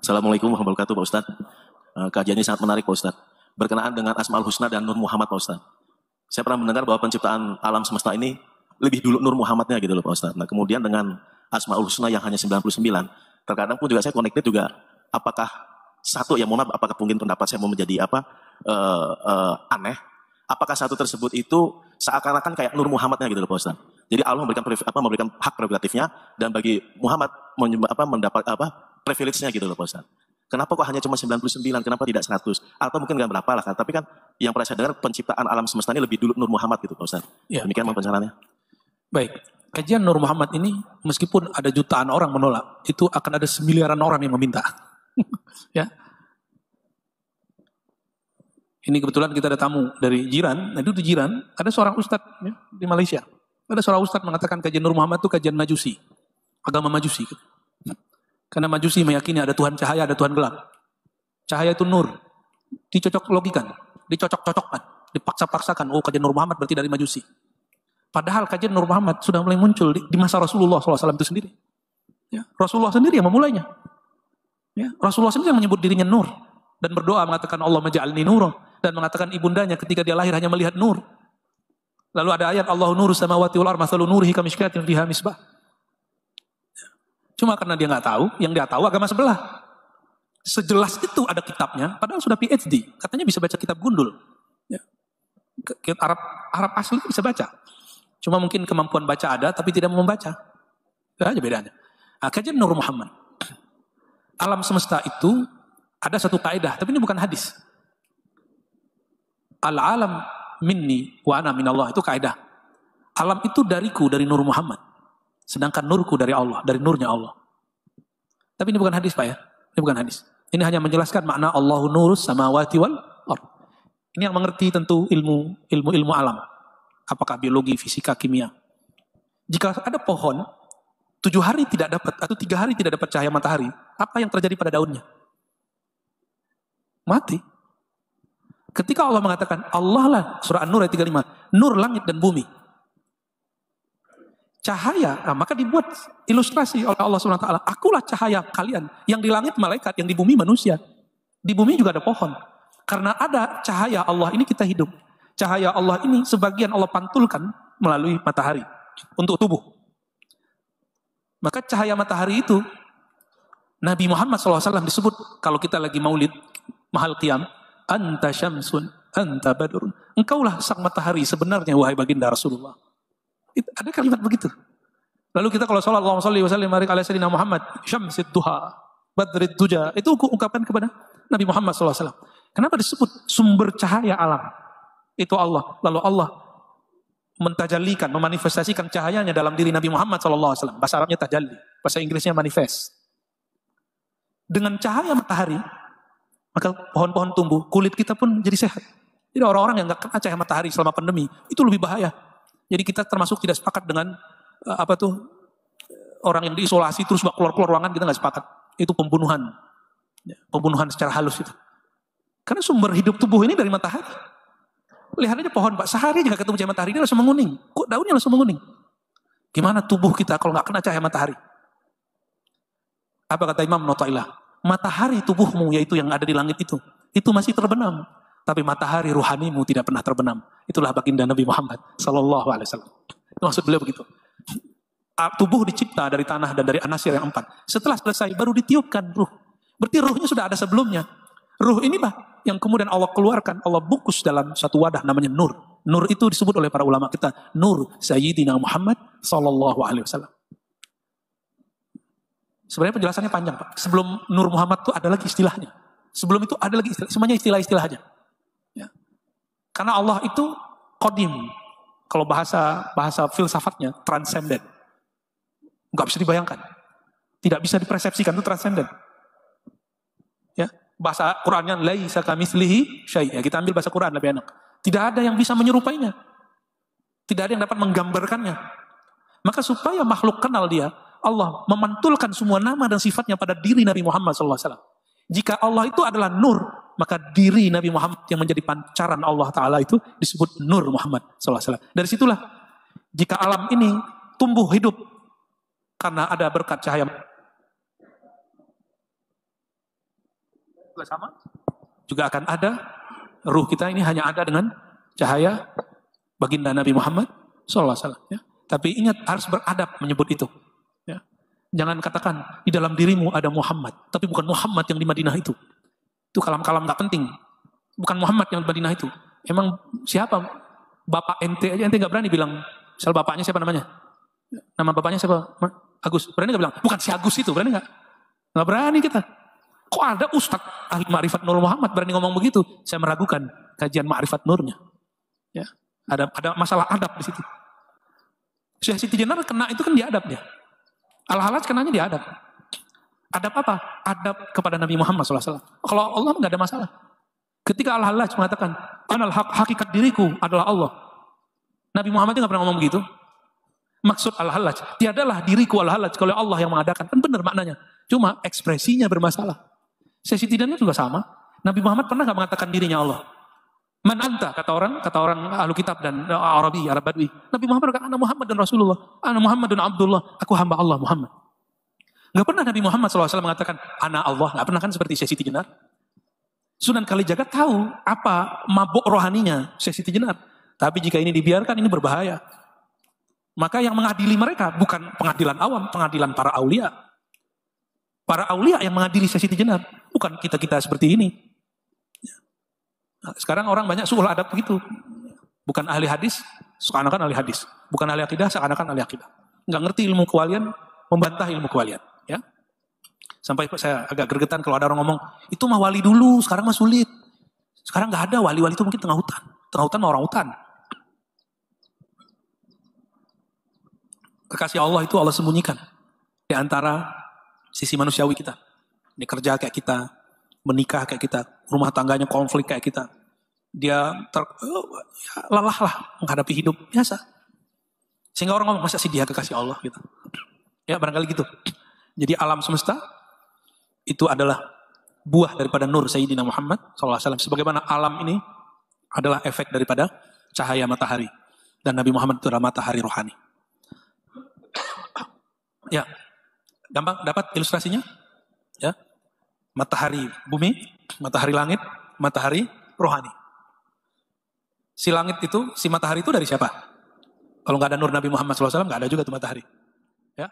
Assalamualaikum warahmatullahi wabarakatuh Pak Ustadz. Kajian ini sangat menarik Pak Ustadz. Berkenaan dengan Asmaul Husna dan Nur Muhammad Pak Ustadz. Saya pernah mendengar bahwa penciptaan alam semesta ini lebih dulu Nur Muhammadnya gitu loh Pak Ustadz. Nah kemudian dengan Asmaul Husna yang hanya 99, terkadang pun juga saya connected juga, apakah satu, ya mohon maaf, apakah mungkin pendapat saya mau menjadi aneh, apakah satu tersebut itu seakan-akan kayak Nur Muhammadnya gitu loh Pak Ustadz. Jadi Allah memberikan hak prerogatifnya, dan bagi Muhammad mendapat privilege-nya gitu loh Pak Ustadz. Kenapa kok hanya cuma 99, kenapa tidak 100? Atau mungkin nggak berapa lah kan. Tapi kan yang pernah saya dengar penciptaan alam semesta ini lebih dulu Nur Muhammad gitu Pak Ustadz. Ya, demikian pencerahannya. Baik, kajian Nur Muhammad ini meskipun ada jutaan orang menolak, itu akan ada semiliaran orang yang meminta. Ya. Ini kebetulan kita ada tamu dari jiran. Nah itu di jiran ada seorang ustadz ya, di Malaysia. Ada seorang ustadz mengatakan kajian Nur Muhammad itu kajian Majusi, agama Majusi. Karena Majusi meyakini ada Tuhan cahaya, ada Tuhan gelap. Cahaya itu nur, dicocok logikan, dicocok-cocokkan, dipaksa-paksakan. Oh kajian Nur Muhammad berarti dari Majusi. Padahal kajian Nur Muhammad sudah mulai muncul di masa Rasulullah SAW itu sendiri. Ya, Rasulullah sendiri yang memulainya. Ya, Rasulullah sendiri yang menyebut dirinya nur dan berdoa mengatakan Allah maj'alni nur, dan mengatakan ibundanya ketika dia lahir hanya melihat nur. Lalu ada ayat Allahu nurus samawati wal ardh mathalu nurihi kamishkatin fiha misbah. Cuma karena dia nggak tahu, yang dia tahu agama sebelah. Sejelas itu ada kitabnya, padahal sudah PhD, katanya bisa baca kitab gundul. Ya. Arab asli bisa baca. Cuma mungkin kemampuan baca ada, tapi tidak mau membaca. Itu aja bedanya. Nah, kajian Nur Muhammad. Alam semesta itu ada satu kaidah, tapi ini bukan hadis. Al-alam minni wa ana minallah, itu kaidah. Alam itu dariku, dari Nur Muhammad. Sedangkan nurku dari Allah, dari nurnya Allah. Tapi ini bukan hadis Pak ya. Ini bukan hadis. Ini hanya menjelaskan makna Allahu nurus samawati wal ardh. Ini yang mengerti tentu ilmu alam. Apakah biologi, fisika, kimia. Jika ada pohon 7 hari tidak dapat, atau 3 hari tidak dapat cahaya matahari, apa yang terjadi pada daunnya? Mati. Ketika Allah mengatakan, Allah lah, surah An-Nur ayat 35, nur langit dan bumi. Cahaya, nah maka dibuat ilustrasi oleh Allah SWT. Akulah cahaya kalian, yang di langit malaikat, yang di bumi manusia. Di bumi juga ada pohon. Karena ada cahaya Allah ini kita hidup. Cahaya Allah ini sebagian Allah pantulkan melalui matahari untuk tubuh. Maka cahaya matahari itu Nabi Muhammad SAW disebut kalau kita lagi maulid mahal qiyam, anta syamsun, anta badrun. Engkaulah sang matahari sebenarnya wahai baginda Rasulullah. Itu, ada kalimat begitu. Lalu kita kalau sholat Allahumma sholli wa sallim barik ala sayyidina Muhammad syamsid duha badrid duja, itu ungkapan kepada Nabi Muhammad SAW. Kenapa disebut sumber cahaya alam? Itu Allah. Lalu Allah mentajallikan, memanifestasikan cahayanya dalam diri Nabi Muhammad SAW. Bahasa Arabnya tajalli, bahasa Inggrisnya manifest. Dengan cahaya matahari, maka pohon-pohon tumbuh, kulit kita pun jadi sehat. Jadi orang-orang yang gak kena cahaya matahari selama pandemi, itu lebih bahaya. Jadi kita termasuk tidak sepakat dengan orang yang diisolasi terus gak keluar-keluar ruangan, kita gak sepakat. Itu pembunuhan. Pembunuhan secara halus itu. Karena sumber hidup tubuh ini dari matahari. Lihat aja pohon Pak, sehari aja gak ketemu cahaya matahari, dia langsung menguning. Kok daunnya langsung menguning? Gimana tubuh kita kalau gak kena cahaya matahari? Apa kata Imam Nawawi? Matahari tubuhmu, yaitu yang ada di langit itu masih terbenam. Tapi matahari ruhanimu tidak pernah terbenam. Itulah baginda Nabi Muhammad Sallallahu Alaihi Wasallam. Itu maksud beliau begitu. Tubuh dicipta dari tanah dan dari anasir yang 4. Setelah selesai baru ditiupkan ruh. Berarti ruhnya sudah ada sebelumnya. Ruh inilah yang kemudian Allah keluarkan, Allah bungkus dalam satu wadah namanya nur. Nur itu disebut oleh para ulama kita Nur Sayyidina Muhammad Sallallahu Alaihi Wasallam. Sebenarnya penjelasannya panjang Pak. Sebelum Nur Muhammad itu ada lagi istilahnya. Sebelum itu ada lagi istilah, semuanya istilah-istilah aja. Ya. Karena Allah itu qadim. Kalau bahasa filsafatnya transenden. Enggak bisa dibayangkan. Tidak bisa dipersepsikan, itu transenden. Ya, bahasa Qur'annya laisa kamitslihi syai'. Ya, kita ambil bahasa Qur'an lebih enak. Tidak ada yang bisa menyerupainya. Tidak ada yang dapat menggambarkannya. Maka supaya makhluk kenal dia, Allah memantulkan semua nama dan sifatnya pada diri Nabi Muhammad SAW. Jika Allah itu adalah nur, maka diri Nabi Muhammad yang menjadi pancaran Allah Ta'ala itu disebut Nur Muhammad SAW. Dari situlah, jika alam ini tumbuh hidup karena ada berkat cahaya juga sama. Juga akan ada, ruh kita ini hanya ada dengan cahaya baginda Nabi Muhammad SAW. Ya. Tapi ingat, harus beradab menyebut itu. Ya. Jangan katakan, di dalam dirimu ada Muhammad. Tapi bukan Muhammad yang di Madinah itu. Itu kalam-kalam gak penting. Bukan Muhammad yang di Madinah itu. Emang siapa? Bapak ente aja, ente gak berani bilang, misal bapaknya siapa namanya? Nama bapaknya siapa? Agus. Berani gak bilang? Bukan si Agus itu, berani gak? Gak berani kita. Kok ada Ustadz ahli Ma'rifat Nur Muhammad berani ngomong begitu? Saya meragukan kajian Ma'rifat Nurnya. Ya, ada masalah adab di situ. Syekh Siti Jenar kena itu kan di adab dia. Al-Halaj kenanya di adab. Adab apa? Adab kepada Nabi Muhammad SAW. Kalau Allah nggak ada masalah. Ketika Al-Halaj mengatakan, anal hakikat diriku adalah Allah. Nabi Muhammad nggak pernah ngomong begitu. Maksud Al-Halaj, tiadalah diriku Al-Halaj kalau Allah yang mengadakan. Kan benar maknanya. Cuma ekspresinya bermasalah. Syekh Siti Jenar juga sama. Nabi Muhammad pernah nggak mengatakan dirinya Allah? Man anta, kata orang ahlu kitab dan Arab Badui. Nabi Muhammad berkata, ana Muhammad dan Rasulullah. Ana Muhammad dan Abdullah. Aku hamba Allah Muhammad. Gak pernah Nabi Muhammad SAW mengatakan, ana Allah. Gak pernah kan seperti Syekh Siti Jenar. Sunan Kalijaga tahu apa mabuk rohaninya Syekh Siti Jenar. Tapi jika ini dibiarkan, ini berbahaya. Maka yang mengadili mereka bukan pengadilan awam, pengadilan para aulia. Para aulia yang mengadili Syekh Siti Jenar. Bukan kita-kita seperti ini. Sekarang orang banyak suul adab begitu. Bukan ahli hadis, seakan-akan ahli hadis. Bukan ahli akidah, seakan-akan ahli akidah. Nggak ngerti ilmu kewalian, membantah ilmu kewalian. Ya. Sampai saya agak gregetan kalau ada orang ngomong, itu mah wali dulu, sekarang mah sulit. Sekarang nggak ada wali-wali itu mungkin tengah hutan. Tengah hutan mah orang hutan. Kekasih Allah itu Allah sembunyikan. Di antara sisi manusiawi kita. Dia kerja kayak kita, menikah kayak kita, rumah tangganya konflik kayak kita. Dia lelah lah menghadapi hidup biasa. Sehingga orang ngomong, masa sih dia kekasih Allah gitu. Ya barangkali gitu. Jadi alam semesta itu adalah buah daripada nur Sayyidina Muhammad SAW. Sebagaimana alam ini adalah efek daripada cahaya matahari. Dan Nabi Muhammad itu adalah matahari rohani. Ya, gampang dapat ilustrasinya? Ya, matahari bumi, matahari langit, matahari rohani. Si langit itu, si matahari itu dari siapa? Kalau nggak ada nur Nabi Muhammad SAW, nggak ada juga tuh matahari. Ya,